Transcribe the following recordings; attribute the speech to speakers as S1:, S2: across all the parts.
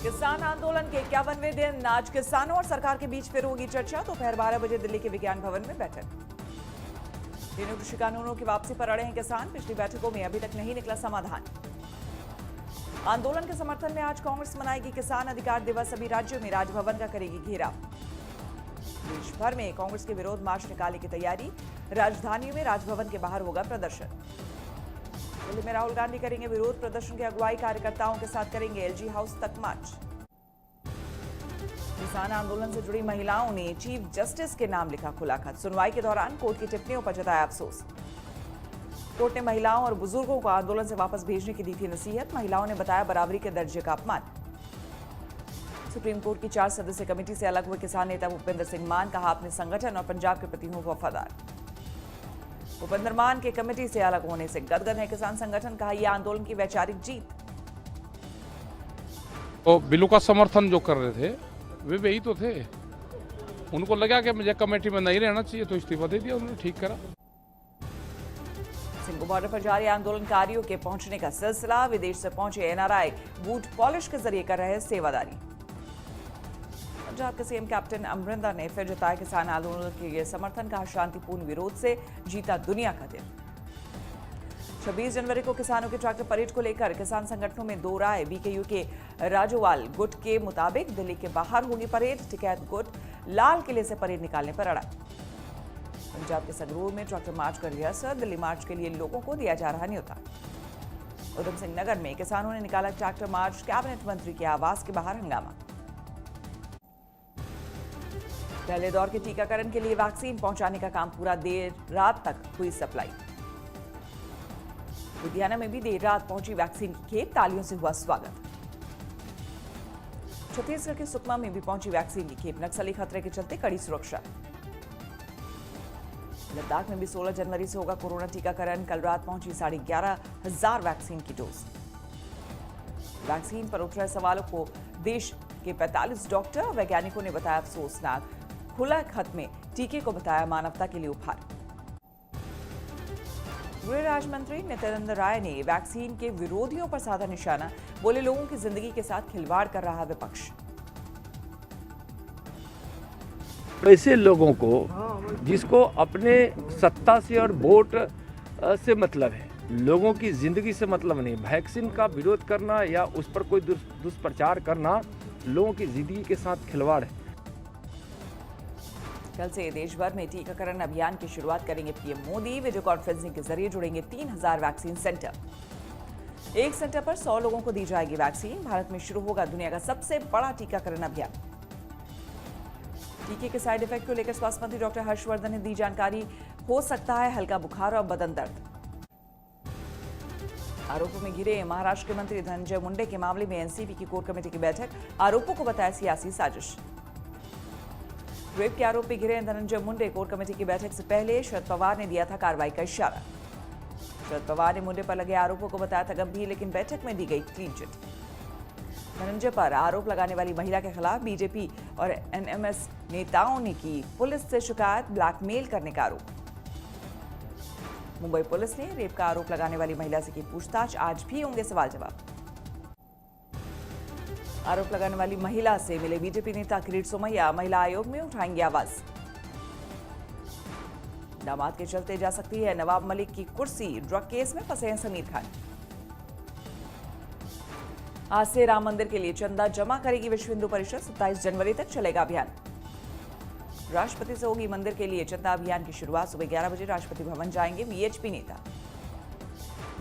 S1: किसान आंदोलन के 51वें दिन आज किसानों और सरकार के बीच फिर होगी चर्चा। दोपहर 12 बजे दिल्ली के विज्ञान भवन में बैठक। तीनों कृषि कानूनों की वापसी पर अड़े हैं किसान। पिछली बैठकों में अभी तक नहीं निकला समाधान। आंदोलन के समर्थन में आज कांग्रेस मनाएगी किसान अधिकार दिवस। सभी राज्यों में राजभवन का करेगी घेराव। देश भर में कांग्रेस के विरोध मार्च निकालने की तैयारी। राजधानियों में राजभवन के बाहर होगा प्रदर्शन। दिल्ली में राहुल गांधी करेंगे विरोध प्रदर्शन की अगुवाई। कार्यकर्ताओं के साथ करेंगे एलजी हाउस तक मार्च। किसान आंदोलन से जुड़ी महिलाओं ने चीफ जस्टिस के नाम लिखा खुला खत। सुनवाई के दौरान कोर्ट की टिप्पणियों पर जताया अफसोस। कोर्ट ने महिलाओं और बुजुर्गों को आंदोलन से वापस भेजने की दी थी नसीहत। महिलाओं ने बताया बराबरी के दर्जे का अपमान। सुप्रीम कोर्ट की 4 सदस्यीय कमेटी से अलग हुए किसान नेता भूपेंद्र सिंह मान कहा अपने संगठन और पंजाब के प्रति हूं वफादार। भूपेंद्र मान के कमेटी से अलग होने से गदगद है किसान संगठन। कहा यह आंदोलन की वैचारिक जीत।
S2: तो बिलों का समर्थन जो कर रहे थे वे वही तो थे। उनको लगा कि मुझे कमेटी में नहीं रहना चाहिए तो इस्तीफा दे दिया। उन्होंने ठीक करा।
S1: सिंघू बॉर्डर पर जारी आंदोलनकारियों के पहुंचने का सिलसिला। विदेश से पहुंचे एनआरआई बूट पॉलिश के जरिए कर रहे सेवादारी। पंजाब के सीएम कैप्टन अमरिंदर ने फिर जताया किसान आंदोलन के लिए समर्थन। कहा शांतिपूर्ण विरोध से जीता दुनिया का दिल। 26 जनवरी को किसानों के ट्रैक्टर परेड को लेकर किसान संगठनों में दो राय। बीकेयू के राजोवाल गुट के मुताबिक दिल्ली के बाहर होगी परेड। टिकैत गुट लाल किले से परेड निकालने पर अड़ा। पंजाब के संगरूर में ट्रैक्टर मार्च का रिहर्सल। दिल्ली मार्च के लिए लोगों को दिया जा रहा न्योता। उधम सिंह नगर में किसानों ने निकाला ट्रैक्टर मार्च। कैबिनेट मंत्री के आवास के बाहर हंगामा। पहले दौर के टीकाकरण के लिए वैक्सीन पहुंचाने का काम पूरा। देर रात तक हुई सप्लाई। लुधियाना में भी देर रात पहुंची वैक्सीन की खेप। तालियों से हुआ स्वागत। छत्तीसगढ़ के सुकमा में भी पहुंची वैक्सीन की खेप। नक्सली खतरे के चलते कड़ी सुरक्षा। लद्दाख में भी 16 जनवरी से होगा कोरोना टीकाकरण। कल रात पहुंची 11,500 वैक्सीन की डोज। वैक्सीन पर उठ रहे सवालों को देश के 45 डॉक्टर और वैज्ञानिकों ने बताया अफसोसनाक। खुला खत में टीके को बताया मानवता के लिए उपहार। गृह राज्य मंत्री नित्यानंद राय ने वैक्सीन के विरोधियों पर साधा निशाना। बोले लोगों की जिंदगी के साथ खिलवाड़ कर रहा विपक्ष।
S3: ऐसे लोगों को जिसको अपने सत्ता से और वोट से मतलब है, लोगों की जिंदगी से मतलब नहीं, वैक्सीन का विरोध करना या उस पर कोई दुष्प्रचार करना लोगों की जिंदगी के साथ खिलवाड़ है।
S1: कल से देश भर में टीकाकरण अभियान की शुरुआत करेंगे पीएम मोदी। वीडियो कॉन्फ्रेंसिंग के जरिए जुड़ेंगे 3000 वैक्सीन सेंटर। एक सेंटर पर 100 लोगों को दी जाएगी वैक्सीन। भारत में शुरू होगा दुनिया का सबसे बड़ा टीकाकरण अभियान। टीके के साइड इफेक्ट को लेकर स्वास्थ्य मंत्री डॉक्टर हर्षवर्धन ने दी जानकारी। हो सकता है हल्का बुखार और बदन दर्द। आरोपों में घिरे महाराष्ट्र के मंत्री धनंजय मुंडे के मामले में एनसीबी की कोर कमेटी की बैठक। आरोपों को बताया सियासी साजिश। रेप के आरोप में घिरे धनंजय मुंडे। कोर कमेटी की बैठक से पहले शरद पवार ने दिया था कार्रवाई का इशारा। शरद पवार ने मुंडे पर लगे आरोपों को बताया था गंभीर, लेकिन बैठक में दी गई क्लीन चिट। धनंजय पर आरोप लगाने वाली महिला के खिलाफ बीजेपी और एनएमएस नेताओं ने की पुलिस से शिकायत। ब्लैकमेल करने का आरोप। मुंबई पुलिस ने रेप का आरोप लगाने वाली महिला से की पूछताछ। आज भी होंगे सवाल जवाब। आरोप लगाने वाली महिला से मिले बीजेपी नेता किरीट सोमैया। महिला आयोग में उठाएंगे आवाज। दामाद के चलते जा सकती है नवाब मलिक की कुर्सी। ड्रग केस में फंसे हैं समीर खान। आज से राम मंदिर के लिए चंदा जमा करेगी विश्व हिंदू परिषद। 27 जनवरी तक चलेगा अभियान। राष्ट्रपति से होगी मंदिर के लिए चंदा अभियान की शुरुआत। सुबह 11 बजे राष्ट्रपति भवन जाएंगे वीएचपी नेता।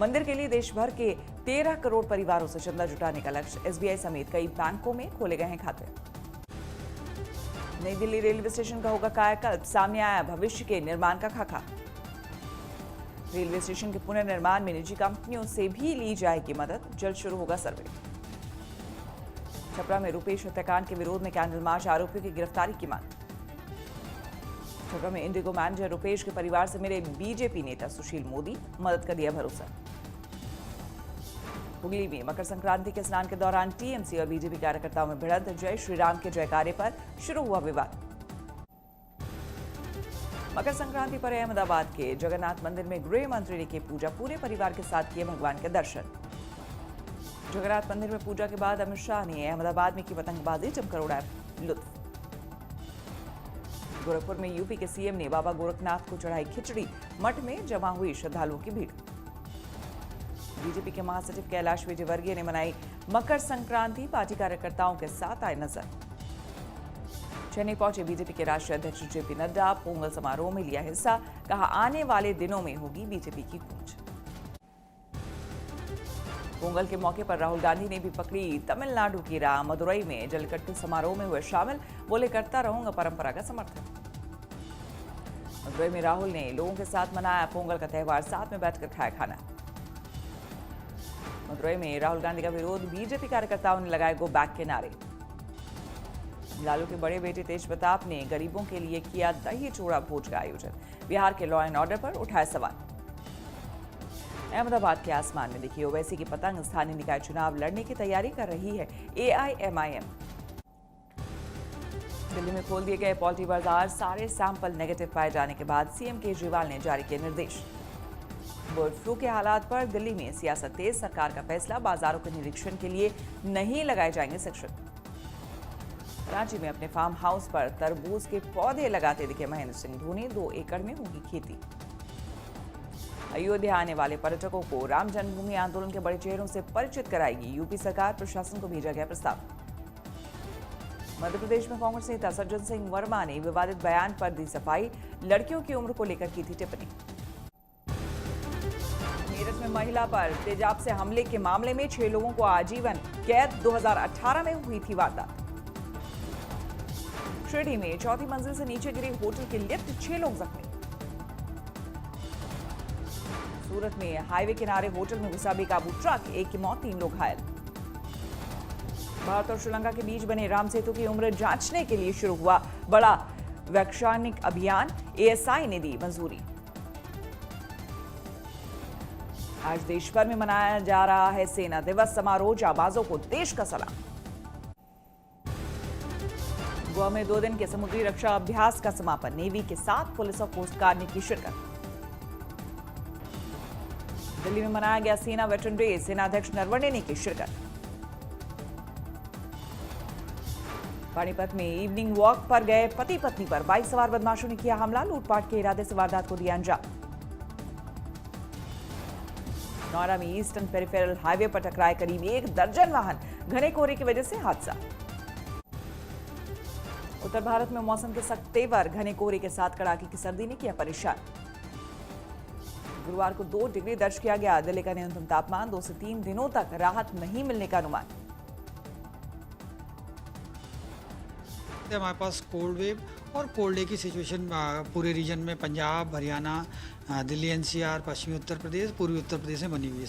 S1: मंदिर के लिए देश भर के 13 करोड़ परिवारों से चंदा जुटाने का लक्ष्य। एसबीआई समेत कई बैंकों में खोले गए हैं खाते। नई दिल्ली रेलवे स्टेशन का होगा कायाकल्प। सामने आया भविष्य के निर्माण का खाका। रेलवे स्टेशन के पुनर्निर्माण में निजी कंपनियों से भी ली जाएगी मदद। जल्द शुरू होगा सर्वे। छपरा में रुपेश हत्याकांड के विरोध में कैंडल मार्च। आरोपियों की गिरफ्तारी की मांग। छपरा में इंडिगो मैनेजर रुपेश के परिवार से मिले बीजेपी नेता सुशील मोदी। मदद का दिया भरोसा। हुगली में मकर संक्रांति के स्नान के दौरान टीएमसी और बीजेपी कार्यकर्ताओं में भिड़ंत। जय श्री राम के जयकारे पर शुरू हुआ विवाद। मकर संक्रांति पर अहमदाबाद के जगन्नाथ मंदिर में गृह मंत्री ने की पूजा। पूरे परिवार के साथ किए भगवान के दर्शन। जगन्नाथ मंदिर में पूजा के बाद अमित शाह ने अहमदाबाद में की पतंगबाजी, जमकर उड़ाया लुत्फ। गोरखपुर में यूपी के सीएम ने बाबा गोरखनाथ को चढ़ाई खिचड़ी, मठ में जमा हुई श्रद्धालुओं की भीड़। बीजेपी के महासचिव कैलाश विजयवर्गीय ने मनाई मकर संक्रांति, पार्टी कार्यकर्ताओं के साथ आए नजर। चेन्नई पहुंचे बीजेपी के राष्ट्रीय अध्यक्ष जेपी नड्डा, पोंगल समारोह में लिया हिस्सा, कहा आने वाले दिनों में होगी बीजेपी की गूंज। पोंगल के मौके पर राहुल गांधी ने भी पकड़ी तमिलनाडु की राह, मदुरई में जल्लीकट्टू समारोह में हुए शामिल, बोले करता रहूंगा परंपरा का समर्थन। मदुरई में राहुल ने लोगों के साथ मनाया पोंगल का त्योहार, साथ में बैठकर खाया खाना। मदुरई में राहुल गांधी का विरोध, बीजेपी कार्यकर्ताओं ने लगाए गो बैक के नारे। लालू के बड़े बेटे तेज प्रताप ने गरीबों के लिए किया दही चूड़ा भोज का आयोजन, बिहार के लॉ एंड ऑर्डर पर उठाए सवाल। अहमदाबाद के आसमान में दिखी ओवैसी की पतंग, स्थानीय निकाय चुनाव लड़ने की तैयारी कर रही है AIMIM। दिल्ली में खोल दिए गए पोल्ट्री बाजार, सारे सैंपल नेगेटिव पाए जाने के बाद सीएम केजरीवाल ने जारी किए निर्देश। बर्ड फ्लू के हालात पर दिल्ली में सियासत तेज, सरकार का फैसला, बाजारों के निरीक्षण के लिए नहीं लगाए जाएंगे सेक्शन। रांची में अपने फार्म हाउस पर तरबूज के पौधे लगाते दिखे महेंद्र सिंह धोनी, 2 एकड़ में होगी खेती। अयोध्या आने वाले पर्यटकों को राम जन्मभूमि आंदोलन के बड़े चेहरों से परिचित कराएगी यूपी सरकार, प्रशासन को भेजा गया प्रस्ताव। मध्य प्रदेश में कांग्रेस नेता सज्जन सिंह वर्मा ने विवादित बयान पर दी सफाई, लड़कियों की उम्र को लेकर की थी टिप्पणी। मेरठ में महिला पर तेजाब से हमले के मामले में 6 लोगों को आजीवन कैद, 2018 में हुई थी वारदात। शिरडी में 4थी मंजिल से नीचे गिरी होटल की लिफ्ट, 6 लोग जख्मी। सूरत में हाईवे किनारे होटल में घुसा बेकाबू ट्रक, 1 की मौत, 3 लोग घायल। भारत और श्रीलंका के बीच बने राम सेतु की उम्र जांचने के लिए शुरू हुआ बड़ा वैज्ञानिक अभियान, ASI ने दी मंजूरी। आज देश भर में मनाया जा रहा है सेना दिवस समारोह, जाबाजों को देश का सलाम। गोवा में 2 दिन के समुद्री रक्षा अभ्यास का समापन, नेवी के साथ पुलिस और कोस्ट गार्ड ने की शिरकत। दिल्ली में मनाया गया सेना वेटरन डे, सेनाध्यक्ष नरवणे ने की शिरकत। पानीपत में इवनिंग वॉक पर गए पति पत्नी पर बाइक सवार बदमाशों ने किया हमला, लूटपाट के इरादे से वारदात को दिया अंजाम। नोएडा में ईस्टर्न पेरिफेरल हाईवे पर टकराए करीब 1 दर्जन वाहन, घने कोहरे की वजह से हादसा। उत्तर भारत में मौसम के सख्त तेवर, घने कोहरे के साथ कड़ाके की सर्दी ने किया परेशान। गुरुवार को 2 डिग्री दर्ज किया गया दिल्ली का न्यूनतम तापमान, 2 से 3 दिनों तक राहत नहीं मिलने का अनुमान।
S4: हमारे पास कोल्ड वेव और कोल्ड डे की सिचुएशन पूरे रीजन में पंजाब, हरियाणा, दिल्ली NCR, पश्चिमी उत्तर प्रदेश, पूर्वी उत्तर प्रदेश में बनी हुई है।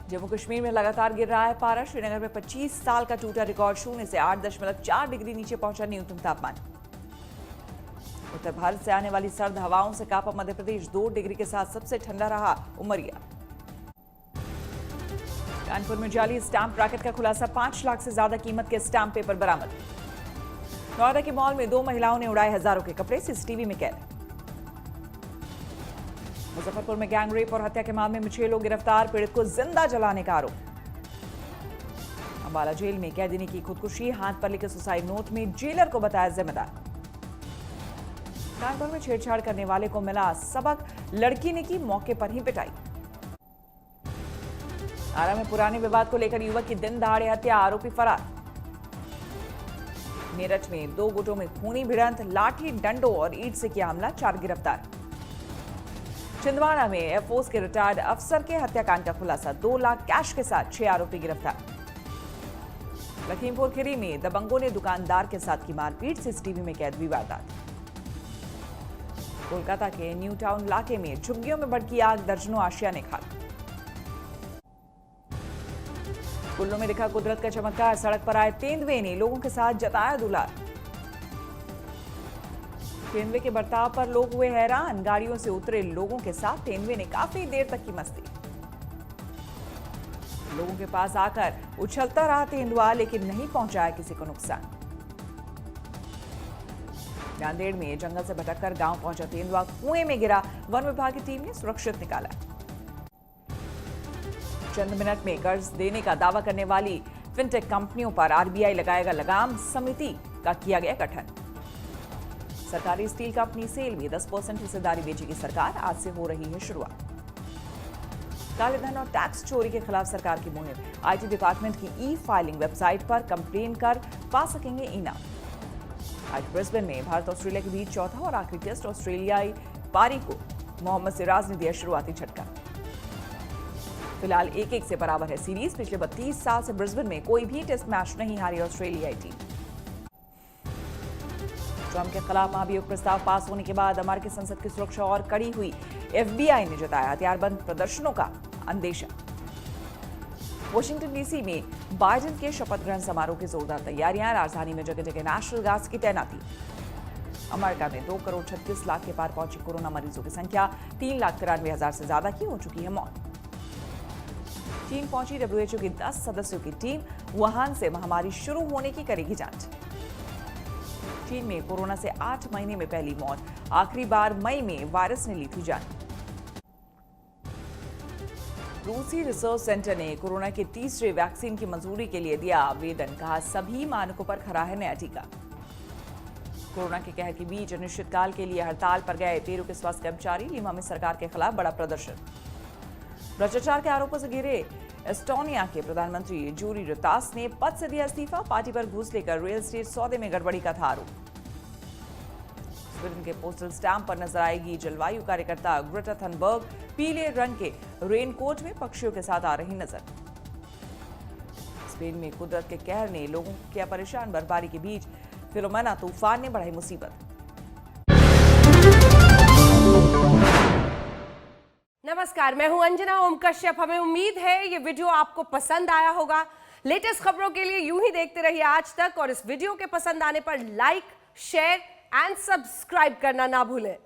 S1: जम्मू कश्मीर में लगातार गिर रहा है पारा, श्रीनगर में 25 साल का टूटा रिकॉर्ड, 0 से 8.4 डिग्री नीचे पहुंचा न्यूनतम तापमान। उत्तर भारत से आने वाली सर्द हवाओं से कांपा मध्य प्रदेश, 2 डिग्री के साथ सबसे ठंडा रहा उमरिया। कानपुर में जाली स्टैंप रैकेट का खुलासा, 5 लाख से ज्यादा कीमत के स्टैंप पेपर बरामद। नोएडा के मॉल में 2 महिलाओं ने उड़ाए हजारों के कपड़े, CCTV में कैद। मुजफ्फरपुर में गैंग रेप और हत्या के मामले में 6 लोग गिरफ्तार, पीड़ित को जिंदा जलाने का आरोप। अंबाला जेल में कैदी ने की खुदकुशी, हाथ पर लिखे सुसाइड नोट में जेलर को बताया जिम्मेदार। कानपुर में छेड़छाड़ करने वाले को मिला सबक, लड़की ने की मौके पर ही पिटाई। आरा में पुराने विवाद को लेकर युवक की दिन दहाड़े हत्या, आरोपी फरार। मेरठ में 2 गुटों में खूनी भिड़ंत, लाठी डंडों और ईंट से किया हमला, 4 गिरफ्तार। छिंदवाड़ा में एयरफोर्स के रिटायर्ड अफसर के हत्याकांड का खुलासा, 2 लाख कैश के साथ 6 आरोपी गिरफ्तार। लखीमपुर खीरी में दबंगों ने दुकानदार के साथ की मारपीट, CCTV में कैद हुई वारदात। कोलकाता के न्यू टाउन इलाके में झुग्गियों में भड़की आग, दर्जनों आशियाने खाक। कुल्लू में दिखा कुदरत का चमत्कार, सड़क पर आए तेंदुए ने लोगों के साथ जताया दुलार। तेंदुए के बर्ताव पर लोग हुए हैरान, गाड़ियों से उतरे लोगों के साथ तेंदुए ने काफी देर तक की मस्ती। लोगों के पास आकर उछलता रहा तेंदुआ, लेकिन नहीं पहुंचाया किसी को नुकसान। नांदेड़ में जंगल से भटककर गांव पहुंचा तेंदुआ कुएं में गिरा, वन विभाग की टीम ने सुरक्षित निकाला। चंद मिनट में कर्ज देने का दावा करने वाली फिनटेक कंपनियों पर आरबीआई लगाएगा लगाम, समिति का किया गया गठन। सरकारी स्टील कंपनी सेल में 10% हिस्सेदारी बेचेगी सरकार, आज से हो रही है शुरुआत। काले धन और टैक्स चोरी के खिलाफ सरकार की मुहिम, आईटी डिपार्टमेंट की ई फाइलिंग वेबसाइट पर कंप्लेन कर पा सकेंगे इनाम। आज ब्रिस्बेन में भारत ऑस्ट्रेलिया के बीच चौथा और आखिरी टेस्ट, ऑस्ट्रेलियाई पारी को मोहम्मद सिराज ने दिया शुरुआती झटका। फिलहाल 1-1 से बराबर है सीरीज। पिछले 32 साल से ब्रिस्बेन में कोई भी टेस्ट मैच नहीं हारी ऑस्ट्रेलियाई टीम। ट्रंप के खिलाफ महाभियोग प्रस्ताव पास होने के बाद अमेरिकी संसद की सुरक्षा और कड़ी हुई, एफबीआई ने जताया हथियारबंद प्रदर्शनों का अंदेशा। वॉशिंगटन डीसी में बाइडेन के शपथ ग्रहण समारोह की जोरदार तैयारियां, राजधानी में जगह जगह नेशनल गार्ड्स की तैनाती। अमेरिका में 2 करोड़ 36 लाख के पार पहुंची कोरोना मरीजों की संख्या, 3,93,000 से ज्यादा की हो चुकी है मौत। चीन पहुंची WHO की 10 सदस्यों की टीम, वुहान से महामारी शुरू होने की करेगी जांच। चीन में कोरोना से 8 महीने में पहली मौत, आखिरी बार मई में वायरस ने ली थी जान। रूसी रिसर्च सेंटर ने कोरोना के तीसरे वैक्सीन की मंजूरी के लिए दिया आवेदन, कहा सभी मानकों पर खरा है नया टीका। कोरोना के कहर के बीच अनिश्चितकाल के लिए हड़ताल पर गए पेरू के स्वास्थ्य कर्मचारी, लीमा में सरकार के खिलाफ बड़ा प्रदर्शन। भ्रष्टाचार के आरोपों से घिरे एस्टोनिया के प्रधानमंत्री जूरी रतास ने पद से दिया इस्तीफा, पार्टी पर घूस लेकर रियल एस्टेट सौदे में गड़बड़ी का था आरोप। स्वीडन के पोस्टल स्टैंप पर नजर आएगी जलवायु कार्यकर्ता ग्रेटा थनबर्ग, पीले रंग के रेनकोट में पक्षियों के साथ आ रही नजर। स्पेन में कुदरत के कहर ने लोगों को किया परेशान, बर्फबारी के बीच फिलोमेना तूफान ने बढ़ाई मुसीबत।
S5: नमस्कार, मैं हूं अंजना ओम कश्यप। हमें उम्मीद है ये वीडियो आपको पसंद आया होगा। लेटेस्ट खबरों के लिए यूं ही देखते रहिए आज तक, और इस वीडियो के पसंद आने पर लाइक, शेयर एंड सब्सक्राइब करना ना भूलें।